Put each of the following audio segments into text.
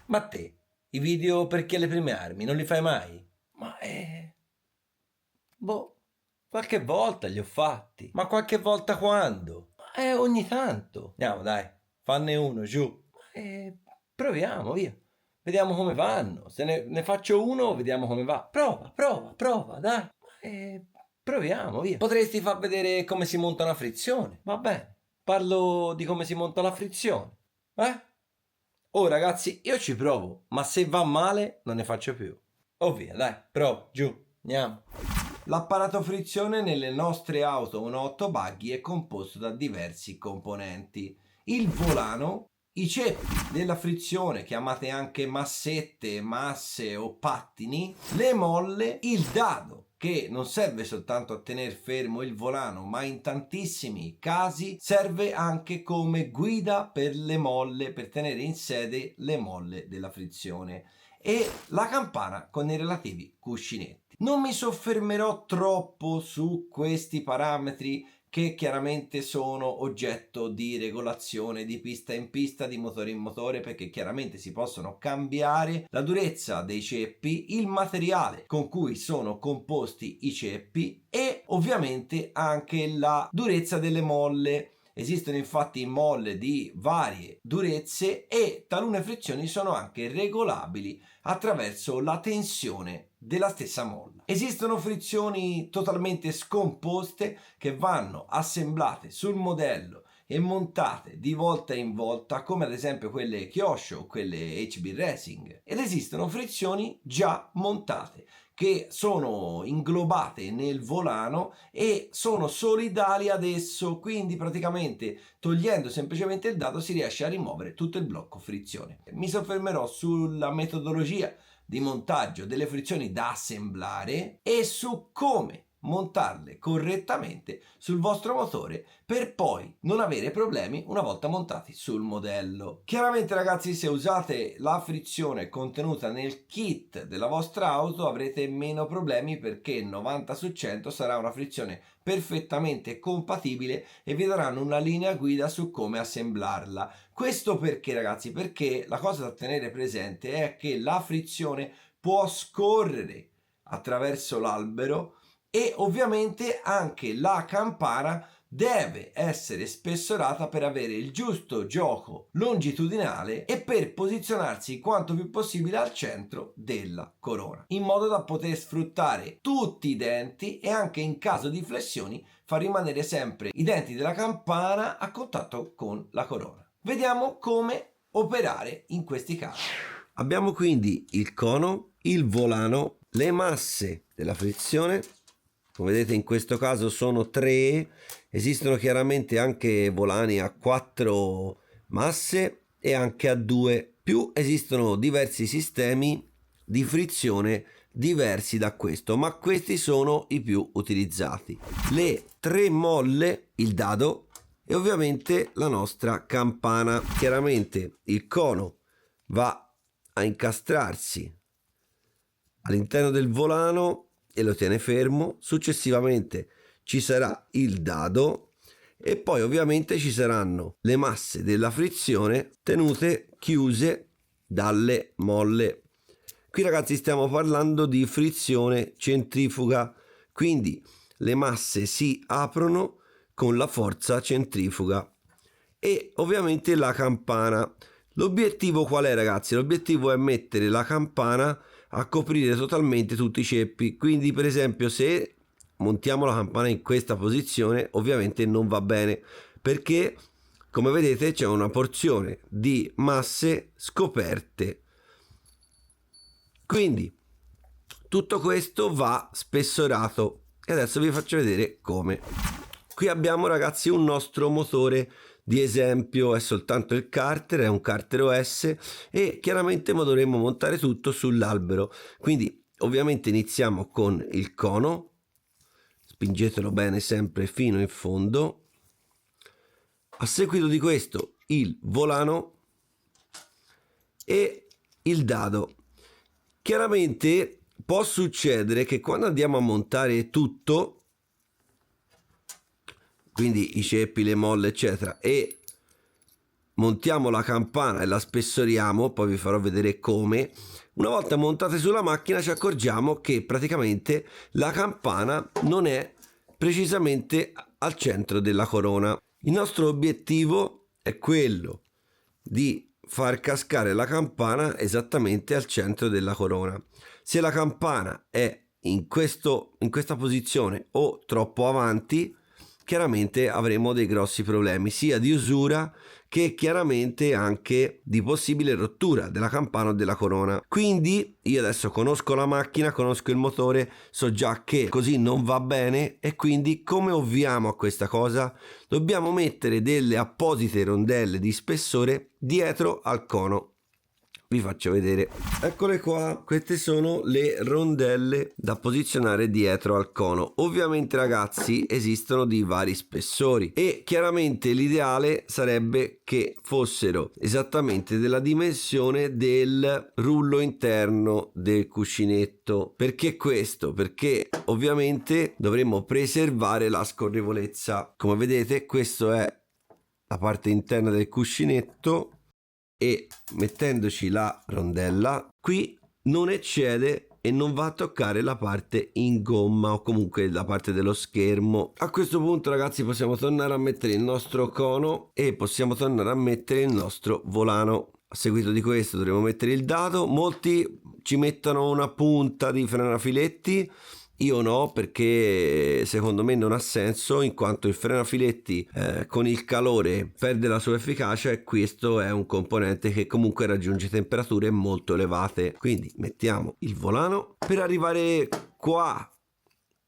Ma te, i video perché le prime armi non li fai mai? Ma boh, qualche volta li ho fatti. Ma qualche volta quando? Ogni tanto. Andiamo, dai, fanne uno, giù. Proviamo, via. Vediamo come vanno. Se ne faccio uno, vediamo come va. Prova, dai. Proviamo, via. Potresti far vedere come si monta una frizione. Va bene. Parlo di come si monta la frizione. Oh ragazzi, io ci provo, ma se va male non ne faccio più. Oh via, dai, provo, giù, andiamo. L'apparato frizione nelle nostre auto monotto buggy è composto da diversi componenti. Il volano, i ceppi della frizione, chiamate anche massette, masse o pattini, le molle, il dado, che non serve soltanto a tenere fermo il volano, ma in tantissimi casi serve anche come guida per le molle, per tenere in sede le molle della frizione, e la campana con i relativi cuscinetti. Non mi soffermerò troppo su questi parametri che chiaramente sono oggetto di regolazione di pista in pista, di motore in motore, perché chiaramente si possono cambiare la durezza dei ceppi, il materiale con cui sono composti i ceppi e ovviamente anche la durezza delle molle. Esistono infatti molle di varie durezze e talune frizioni sono anche regolabili attraverso la tensione della stessa molla. Esistono frizioni totalmente scomposte che vanno assemblate sul modello e montate di volta in volta, come ad esempio quelle Kyosho o quelle HB Racing, ed esistono frizioni già montate che sono inglobate nel volano e sono solidali ad esso, quindi praticamente togliendo semplicemente il dado si riesce a rimuovere tutto il blocco frizione. Mi soffermerò sulla metodologia di montaggio delle frizioni da assemblare e su come montarle correttamente sul vostro motore per poi non avere problemi una volta montati sul modello. Chiaramente ragazzi, se usate la frizione contenuta nel kit della vostra auto avrete meno problemi, perché 90 su 100 sarà una frizione perfettamente compatibile e vi daranno una linea guida su come assemblarla. Questo perché ragazzi? Perché la cosa da tenere presente è che la frizione può scorrere attraverso l'albero e ovviamente anche la campana deve essere spessorata per avere il giusto gioco longitudinale e per posizionarsi quanto più possibile al centro della corona, in modo da poter sfruttare tutti i denti e anche in caso di flessioni far rimanere sempre i denti della campana a contatto con la corona. Vediamo come operare in questi casi. Abbiamo quindi il cono, il volano, le masse della frizione. Come vedete in questo caso sono 3, esistono chiaramente anche volani a 4 masse e anche a 2, più esistono diversi sistemi di frizione diversi da questo, ma questi sono i più utilizzati. Le 3 molle, il dado e ovviamente la nostra campana. Chiaramente il cono va a incastrarsi all'interno del volano e lo tiene fermo. Successivamente ci sarà il dado e poi ovviamente ci saranno le masse della frizione tenute chiuse dalle molle. Qui ragazzi stiamo parlando di frizione centrifuga, quindi le masse si aprono con la forza centrifuga. E ovviamente la campana. L'obiettivo qual è ragazzi? L'obiettivo è mettere la campana a coprire totalmente tutti i ceppi, quindi per esempio se montiamo la campana in questa posizione ovviamente non va bene, perché come vedete c'è una porzione di masse scoperte, quindi tutto questo va spessorato e adesso vi faccio vedere come. Qui abbiamo ragazzi un nostro motore di esempio, è soltanto il carter, è un carter OS e chiaramente dovremmo montare tutto sull'albero. Quindi ovviamente iniziamo con il cono, spingetelo bene sempre fino in fondo, a seguito di questo il volano e il dado. Chiaramente può succedere che quando andiamo a montare tutto, quindi i ceppi, le molle eccetera, e montiamo la campana e la spessoriamo, poi vi farò vedere come. Una volta montate sulla macchina ci accorgiamo che praticamente la campana non è precisamente al centro della corona. Il nostro obiettivo è quello di far cascare la campana esattamente al centro della corona. Se la campana è in questa posizione o troppo avanti, chiaramente avremo dei grossi problemi sia di usura che chiaramente anche di possibile rottura della campana o della corona. Quindi io adesso conosco la macchina, conosco il motore, so già che così non va bene, e quindi come ovviamo a questa cosa? Dobbiamo mettere delle apposite rondelle di spessore dietro al cono. Vi faccio vedere, eccole qua, queste sono le rondelle da posizionare dietro al cono. Ovviamente ragazzi esistono di vari spessori e chiaramente l'ideale sarebbe che fossero esattamente della dimensione del rullo interno del cuscinetto. Perché questo? Perché ovviamente dovremmo preservare la scorrevolezza. Come vedete, questa è la parte interna del cuscinetto e mettendoci la rondella qui non eccede e non va a toccare la parte in gomma o comunque la parte dello schermo. A questo punto ragazzi possiamo tornare a mettere il nostro cono e possiamo tornare a mettere il nostro volano. A seguito di questo dovremo mettere il dado. Molti ci mettono una punta di frenafiletti, io no, perché secondo me non ha senso, in quanto il frenafiletti con il calore perde la sua efficacia e questo è un componente che comunque raggiunge temperature molto elevate. Quindi mettiamo il volano. Per arrivare qua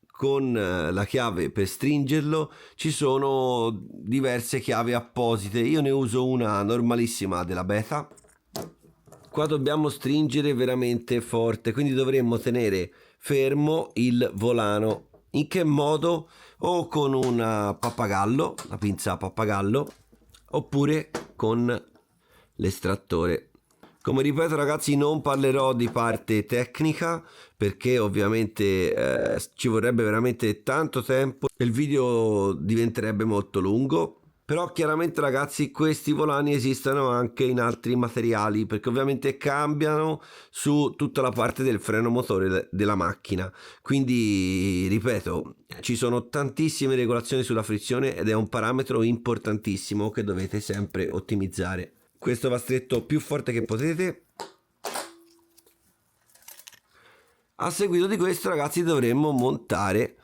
con la chiave per stringerlo ci sono diverse chiavi apposite, io ne uso una normalissima della Beta. Qua dobbiamo stringere veramente forte, quindi dovremmo tenere fermo il volano. In che modo? O con una pappagallo, la pinza a pappagallo, oppure con l'estrattore. Come ripeto ragazzi, non parlerò di parte tecnica perché ovviamente ci vorrebbe veramente tanto tempo e il video diventerebbe molto lungo. Però chiaramente ragazzi questi volani esistono anche in altri materiali, perché ovviamente cambiano su tutta la parte del freno motore della macchina. Quindi ripeto, ci sono tantissime regolazioni sulla frizione ed è un parametro importantissimo che dovete sempre ottimizzare. Questo va stretto più forte che potete. A seguito di questo ragazzi dovremmo montare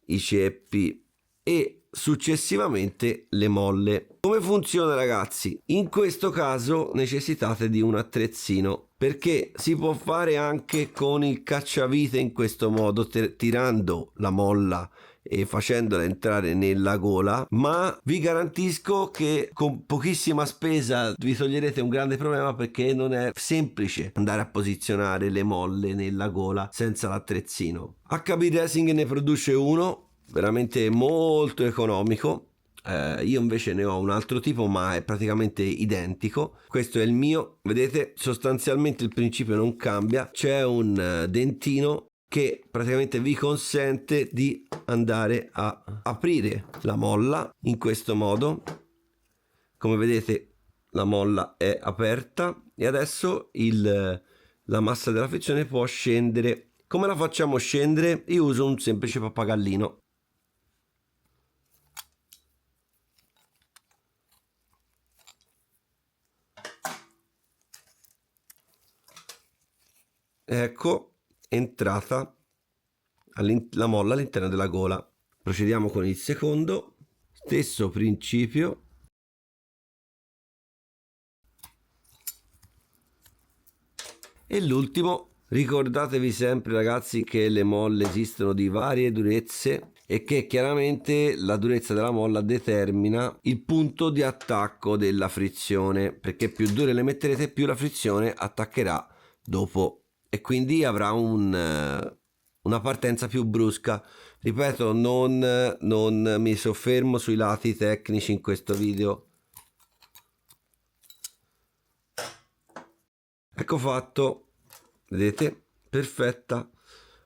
i ceppi e successivamente le molle. Come funziona ragazzi? In questo caso necessitate di un attrezzino, perché si può fare anche con il cacciavite in questo modo, tirando la molla e facendola entrare nella gola, ma vi garantisco che con pochissima spesa vi toglierete un grande problema, perché non è semplice andare a posizionare le molle nella gola senza l'attrezzino. HB Racing ne produce uno veramente molto economico, io invece ne ho un altro tipo ma è praticamente identico. Questo è il mio, vedete, sostanzialmente il principio non cambia, c'è un dentino che praticamente vi consente di andare a aprire la molla in questo modo. Come vedete la molla è aperta e adesso la massa della frizione può scendere. Come la facciamo scendere? Io uso un semplice pappagallino. Ecco, entrata la molla all'interno della gola. Procediamo con il secondo, stesso principio. E l'ultimo, ricordatevi sempre ragazzi che le molle esistono di varie durezze e che chiaramente la durezza della molla determina il punto di attacco della frizione, perché più dure le metterete più la frizione attaccherà dopo e quindi avrà una partenza più brusca. Ripeto, non mi soffermo sui lati tecnici in questo video. Ecco fatto, vedete, perfetta.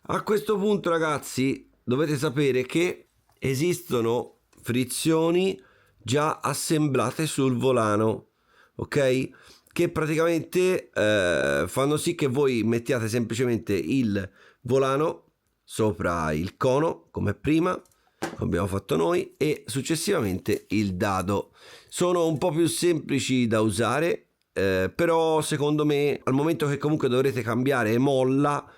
A questo punto ragazzi dovete sapere che esistono frizioni già assemblate sul volano. ok? Che praticamente fanno sì che voi mettiate semplicemente il volano sopra il cono come prima, come abbiamo fatto noi, e successivamente il dado. Sono un po' più semplici da usare, però secondo me al momento che comunque dovrete cambiare molla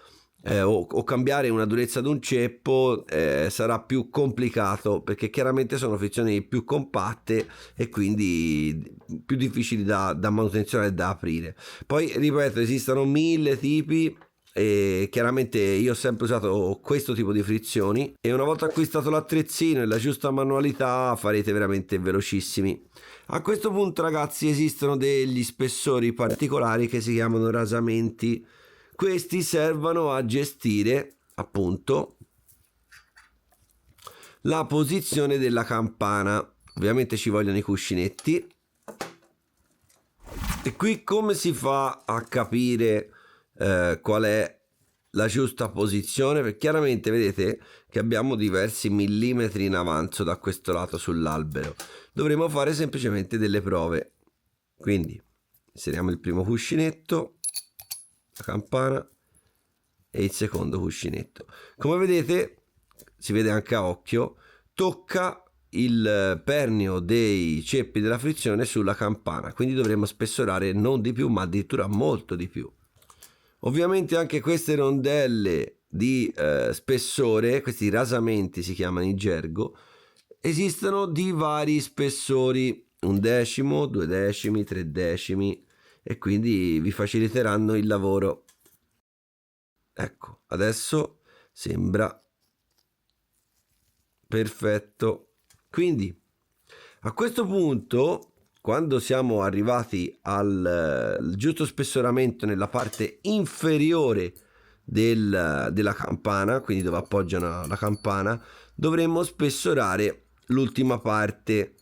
o cambiare una durezza ad un ceppo sarà più complicato, perché chiaramente sono frizioni più compatte e quindi più difficili da manutenzione e da aprire. Poi ripeto, esistono 1000 tipi e chiaramente io ho sempre usato questo tipo di frizioni, e una volta acquistato l'attrezzino e la giusta manualità farete veramente velocissimi. A questo punto, ragazzi, esistono degli spessori particolari che si chiamano rasamenti. Questi servono a gestire appunto la posizione della campana. Ovviamente ci vogliono i cuscinetti. E qui come si fa a capire qual è la giusta posizione? Perché chiaramente vedete che abbiamo diversi millimetri in avanzo da questo lato sull'albero. Dovremo fare semplicemente delle prove. Quindi inseriamo il primo cuscinetto, la campana, e il secondo cuscinetto. Come vedete, si vede anche a occhio, tocca il pernio dei ceppi della frizione sulla campana, quindi dovremo spessorare non di più ma addirittura molto di più. Ovviamente anche queste rondelle di spessore, questi rasamenti si chiamano in gergo, esistono di vari spessori, 1/10, 2/10, 3/10, e quindi vi faciliteranno il lavoro. Ecco, adesso sembra perfetto. Quindi a questo punto, quando siamo arrivati al giusto spessoramento nella parte inferiore della campana, quindi dove appoggiano la campana, dovremmo spessorare l'ultima parte,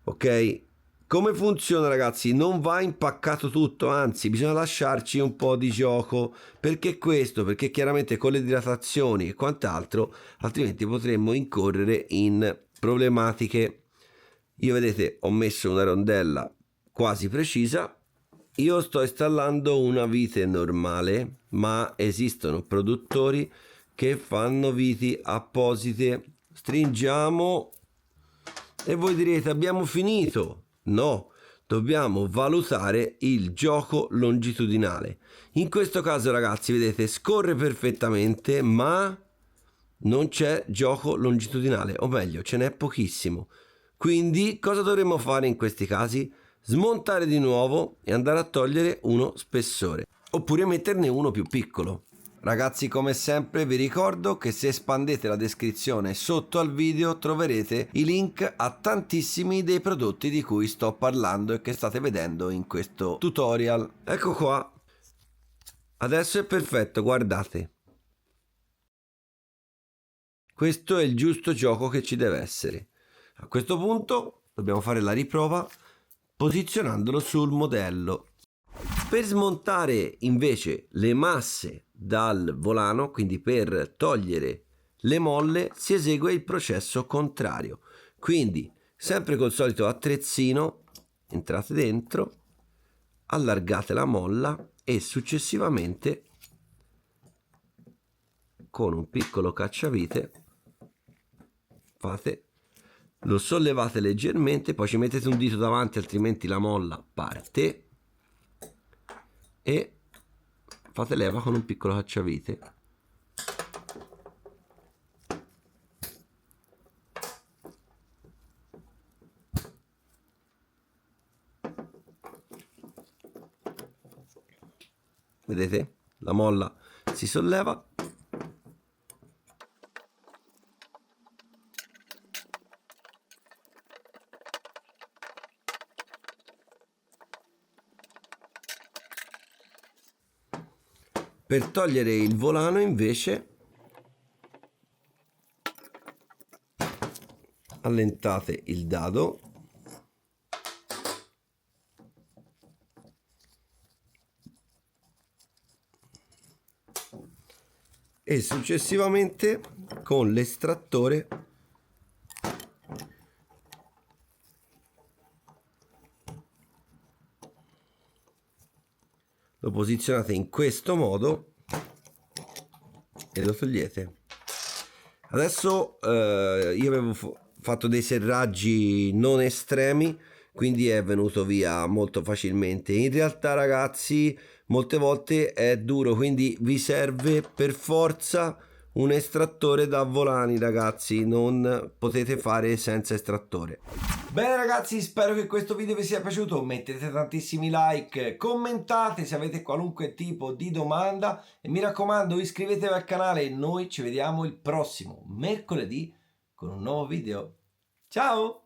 ok? Come funziona, ragazzi? Non va impaccato tutto, anzi bisogna lasciarci un po' di gioco. Perché questo? Perché chiaramente con le dilatazioni e quant'altro altrimenti potremmo incorrere in problematiche. Io vedete ho messo una rondella quasi precisa. Io sto installando una vite normale, ma esistono produttori che fanno viti apposite. Stringiamo e voi direte abbiamo finito. No, dobbiamo valutare il gioco longitudinale. In questo caso, ragazzi, vedete, scorre perfettamente, ma non c'è gioco longitudinale, o meglio, ce n'è pochissimo. Quindi, cosa dovremmo fare in questi casi? Smontare di nuovo e andare a togliere uno spessore, oppure metterne uno più piccolo. Ragazzi, come sempre vi ricordo che se espandete la descrizione sotto al video troverete i link a tantissimi dei prodotti di cui sto parlando e che state vedendo in questo tutorial. Ecco qua. Adesso è perfetto, guardate. Questo è il giusto gioco che ci deve essere. A questo punto dobbiamo fare la riprova posizionandolo sul modello. Per smontare invece le masse dal volano, quindi per togliere le molle, si esegue il processo contrario. Quindi, sempre col solito attrezzino, entrate dentro, allargate la molla e successivamente, con un piccolo cacciavite, lo sollevate leggermente, poi ci mettete un dito davanti, altrimenti la molla parte, e fate leva con un piccolo cacciavite. Vedete? La molla si solleva. Per togliere il volano invece allentate il dado e successivamente con l'estrattore posizionate in questo modo e lo togliete. Adesso io avevo fatto dei serraggi non estremi, quindi è venuto via molto facilmente. In realtà, ragazzi, molte volte è duro, quindi vi serve per forza un estrattore da volani, ragazzi, non potete fare senza estrattore. Bene ragazzi, spero che questo video vi sia piaciuto, mettete tantissimi like, commentate se avete qualunque tipo di domanda e mi raccomando iscrivetevi al canale e noi ci vediamo il prossimo mercoledì con un nuovo video. Ciao!